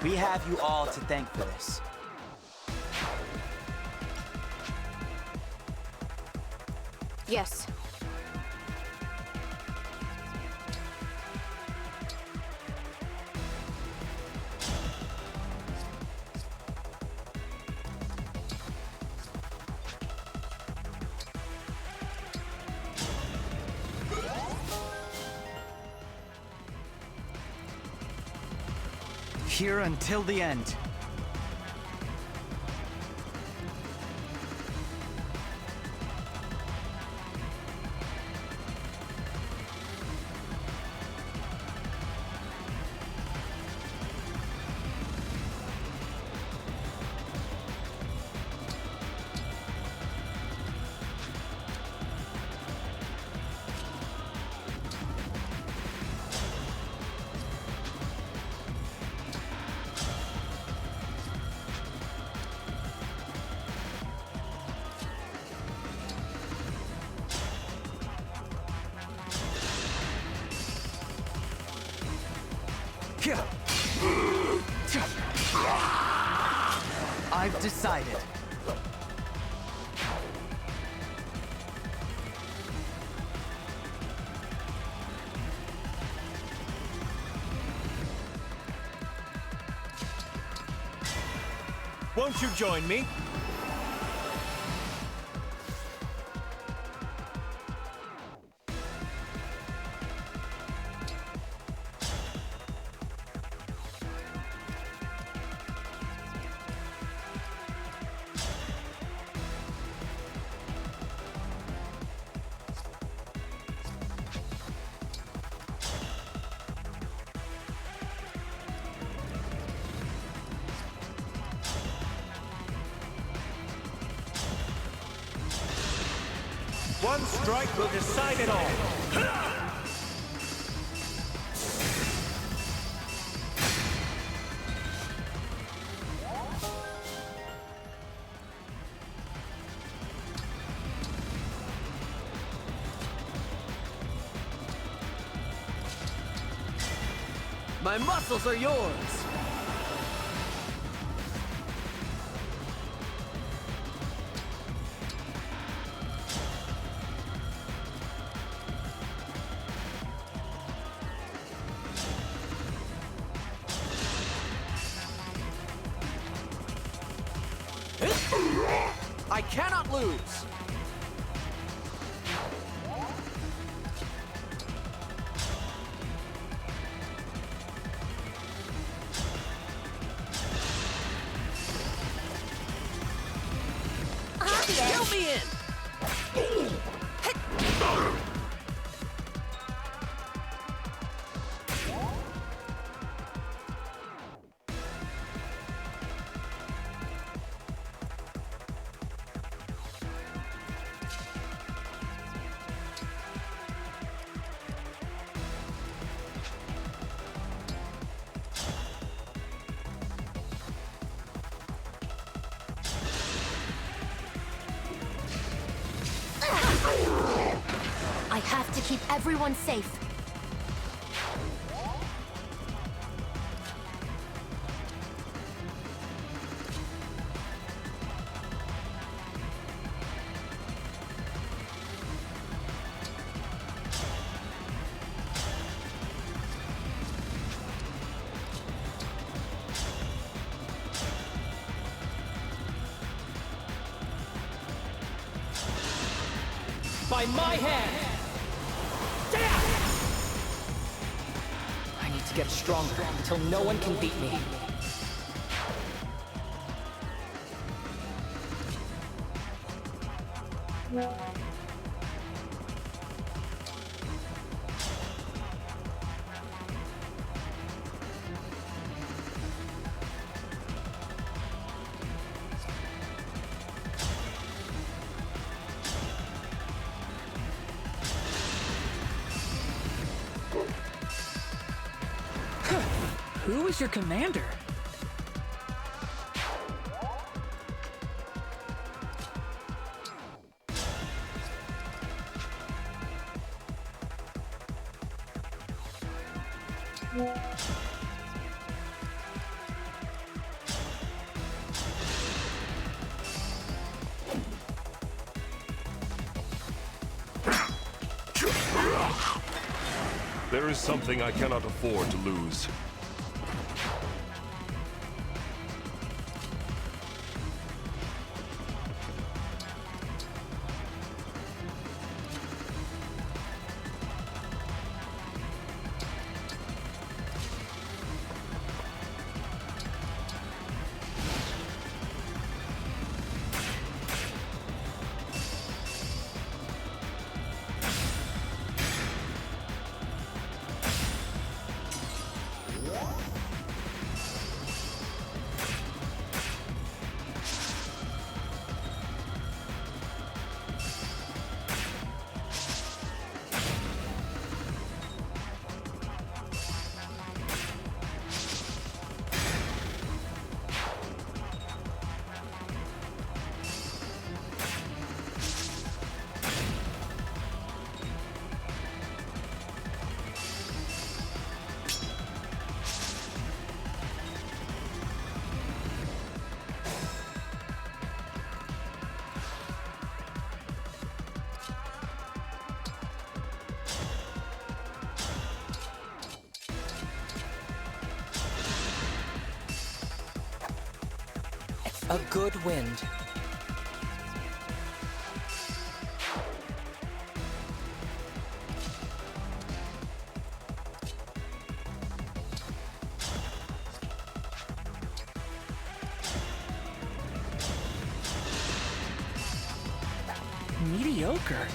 We have you all to thank for this. Yes. Here until the end. I've decided. Won't you join me? One strike will decide it all. My muscles are yours! I cannot lose! Count me in! I have to keep everyone safe. By my hand! I need to get stronger until no one can beat me. Who is your commander? There is something I cannot afford to lose. A good wind. Mediocre.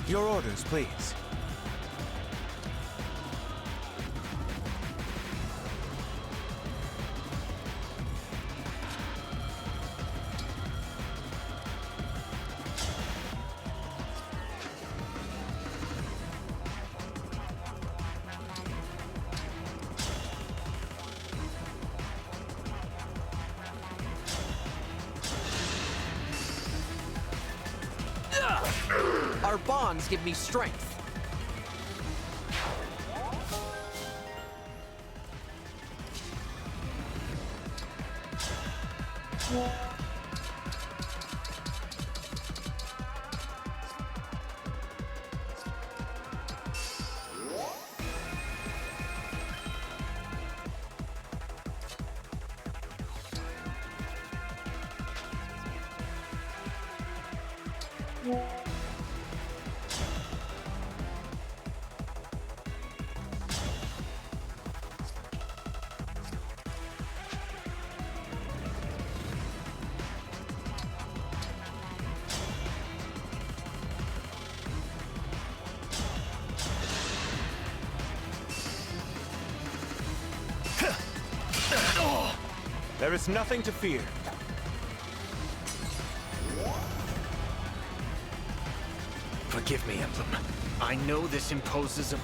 Your orders, please. Our bonds give me strength. There is nothing to fear. Forgive me, Emblem. I know this imposes a...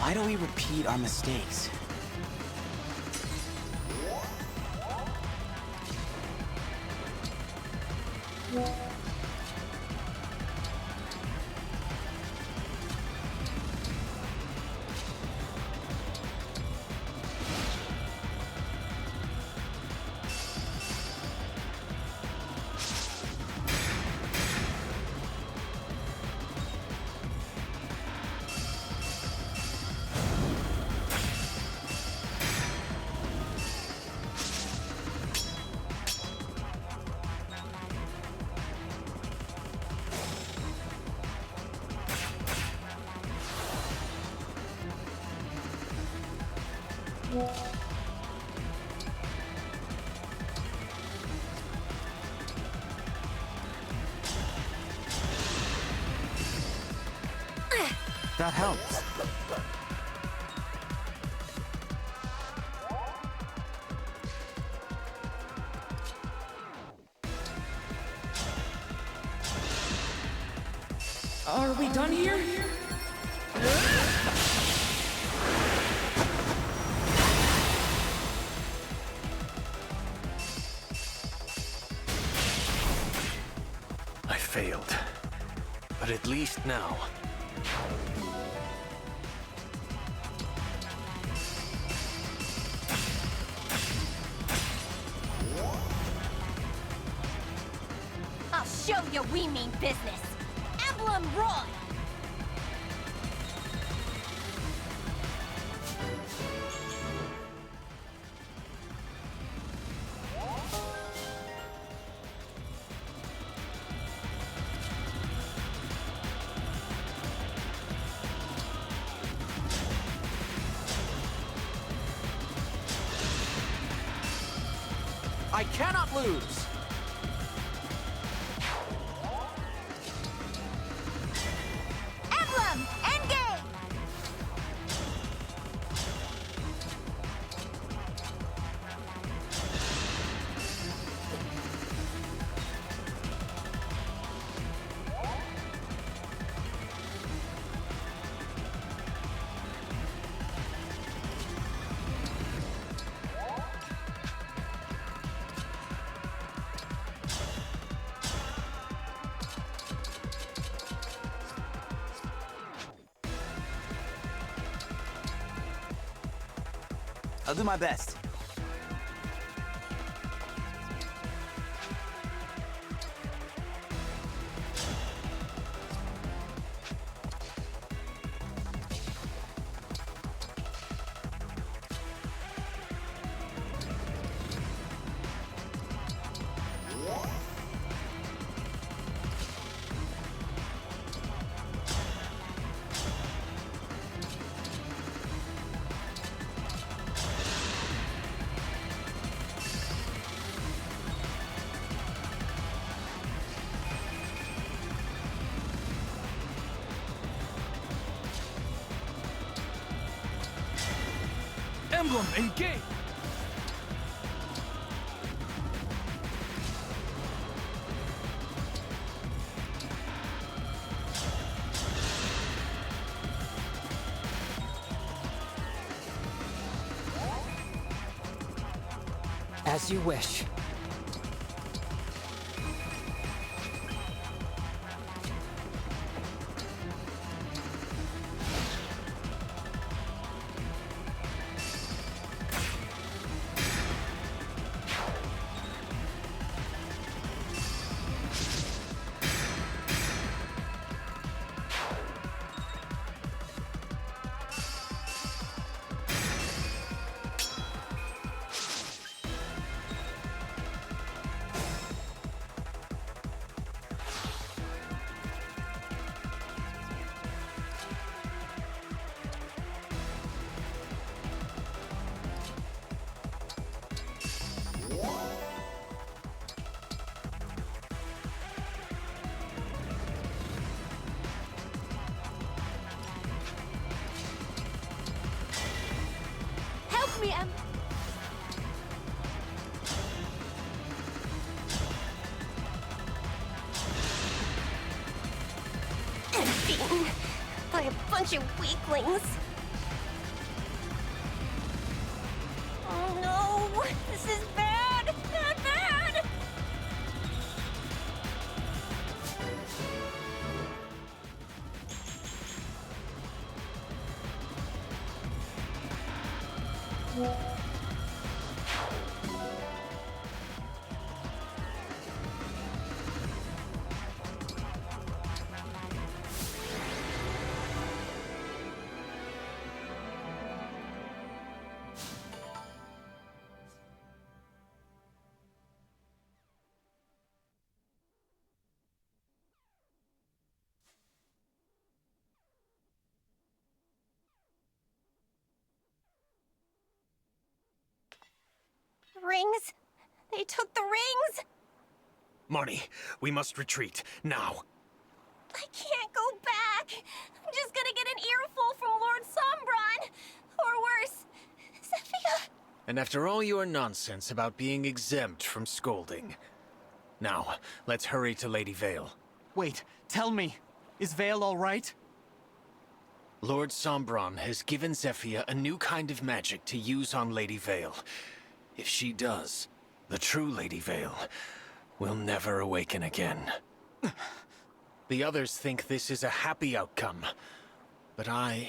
Why do we repeat our mistakes? That helps. Are we done here? I failed. But at least now. I'll show you we mean business. Emblem run! I cannot lose! Emblem, engage! I'll do my best. Emblem, engage! As you wish. Help me, Em. I'm beaten by a bunch of weaklings. Oh no! This is bad! Bad, bad! Rings? They took the rings? Marnie, we must retreat, now. I can't go back. I'm just gonna get an earful from Lord Sombron. Or worse, Zephyr. And after all your nonsense about being exempt from scolding. Now, let's hurry to Lady Vale. Wait, tell me, is Vale all right? Lord Sombron has given Zephyr a new kind of magic to use on Lady Vale. If she does, the true Lady Vale will never awaken again. The others think this is a happy outcome, but I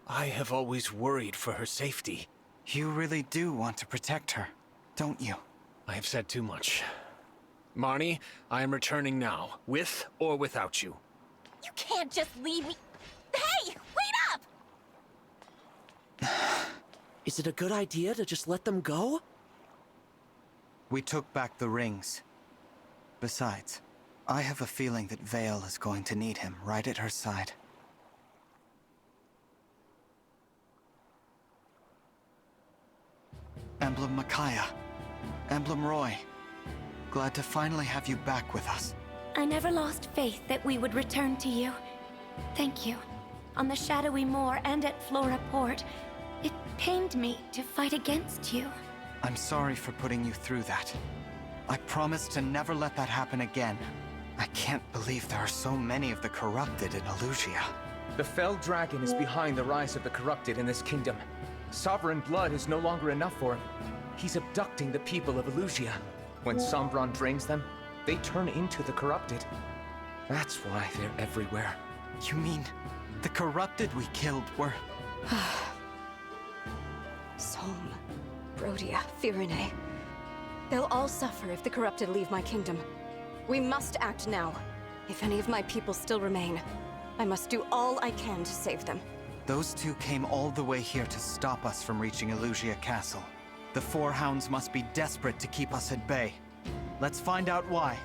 have always worried for her safety. You really do want to protect her, don't you? I have said too much. Marnie, I am returning now, with or without you. You can't just leave me. Hey, wait up! Is it a good idea to just let them go? We took back the rings. Besides, I have a feeling that Vale is going to need him right at her side. Emblem Micaiah. Emblem Roy. Glad to finally have you back with us. I never lost faith that we would return to you. Thank you. On the Shadowy Moor and at Flora Port, it pained me to fight against you. I'm sorry for putting you through that. I promise to never let that happen again. I can't believe there are so many of the corrupted in Elusia. The fell dragon is behind the rise of the corrupted in this kingdom. Sovereign blood is no longer enough for him. He's abducting the people of Elusia. When Sombron drains them, they turn into the corrupted. That's why they're everywhere. You mean the corrupted we killed were... Solm, Brodia, Firine. They'll all suffer if the corrupted leave my kingdom. We must act now. If any of my people still remain, I must do all I can to save them. Those two came all the way here to stop us from reaching Elusia Castle. The Four Hounds must be desperate to keep us at bay. Let's find out why.